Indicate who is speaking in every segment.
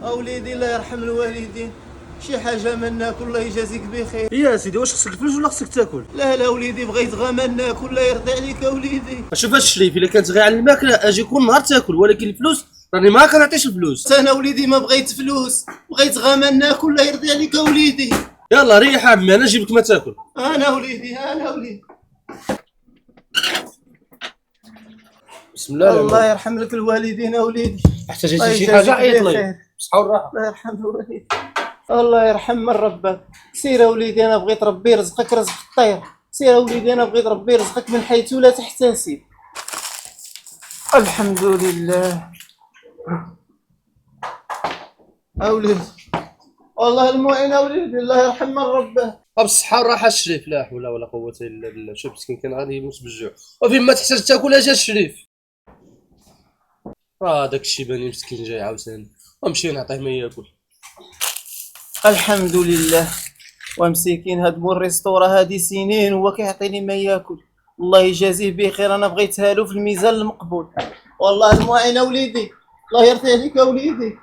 Speaker 1: اوليدي الله يرحم الوالدين، شي حاجه ما ناكل الله يجازيك بخير.
Speaker 2: يا سيدي واش خصك الفلوس ولا خصك تاكل؟
Speaker 1: لا لا وليدي بغيت غير ما ناكل الله يرضي عليك اوليدي.
Speaker 2: شوف الشريف، الا كانت غير على الماكله اجي كل نهار تاكل، ولكن الفلوس راني ما كنعطيش الفلوس.
Speaker 1: انا وليدي ما بغيت فلوس، بغيت غير ما ناكل الله يرضي عليك اوليدي.
Speaker 2: يلا ريح عمي، انا نجيبك ما تاكل.
Speaker 1: انا وليدي.
Speaker 2: بسم الله الرحمن
Speaker 1: الله
Speaker 2: الرحيم.
Speaker 1: يرحم لك الوالدين اوليدي.
Speaker 2: احتاجتي شي حاجه عيط لي. بصحه والراحه.
Speaker 1: الله يرحم الوالدين. الله يرحم من ربك. سير وليدي انا بغيت ربي يرزقك رزق الطير. سير وليدي انا بغيت ربي يرزقك من حيث لا تحتسب. الحمد لله. اوليدي والله المعين اوليدي الله يرحم من ربه.
Speaker 2: بالصحه والراحه الشريف، لا حول ولا قوه الا بالله. شوف مسكين كان غادي يموت بالجوع، وفين ما تحتاج تاكل اجا الشريف. داك الشيباني مسكين جاي عاوتاني، ومشي نعطيه ما ياكل.
Speaker 1: الحمد لله. ومسكين هاد مول الريستورا هادي سنين هو كيعطيني ما ياكل، الله يجازيه بخير. انا بغيتها له في الميزان المقبول. والله المعين وليدي الله يرضي عليك وليدي.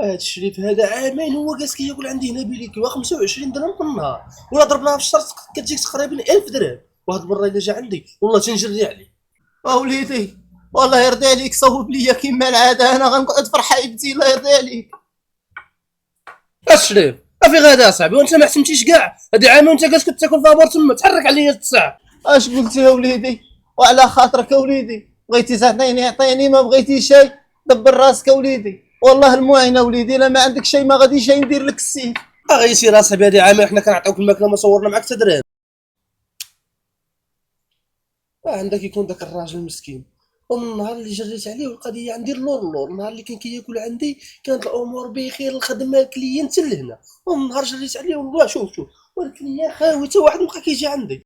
Speaker 2: هاد الشريف هذا عامين هو جالس كياكل عندي هنا بليكي 25 درهم في النهار، ولا ضربناها في الشهر كتجيك تقريبا 1000 درهم. وهاد المره الا جا عندي والله تنجري عليه.
Speaker 1: وليدي والله يرضي عليك صوب ليا كيما العاده، انا غنقعد في رحايبتي الله يرضي عليك.
Speaker 2: الشريف افي غادا صاحبي، وانت ما حسمتيش كاع هادي عامين وانت جالس كتاكل فابور تما، تحرك عليا الساعه.
Speaker 1: اش قلت يا وليدي؟ وعلى خاطرك وليدي، بغيتي تعطيني عطيني، ما بغيتي شي دبر راسك وليدي. والله المعين وليدي، لا ما عندك شي ما غاديش ندير لك السيف.
Speaker 2: غيسير اصاحبي، هادي عامين حنا كنعطيوك الماكله ما صورنا معاك حتى درهم. عندك يكون داك الراجل المسكين، ومن النهار اللي جريت عليه والقضيه عندي اللور، النهار اللي كان كياكل عندي كانت الامور بخير، الخدمه كلينت لهنا، ومن النهار جريت عليه والله شوف ولكن يا خاوي حتى واحد مابقى كيجي عندي.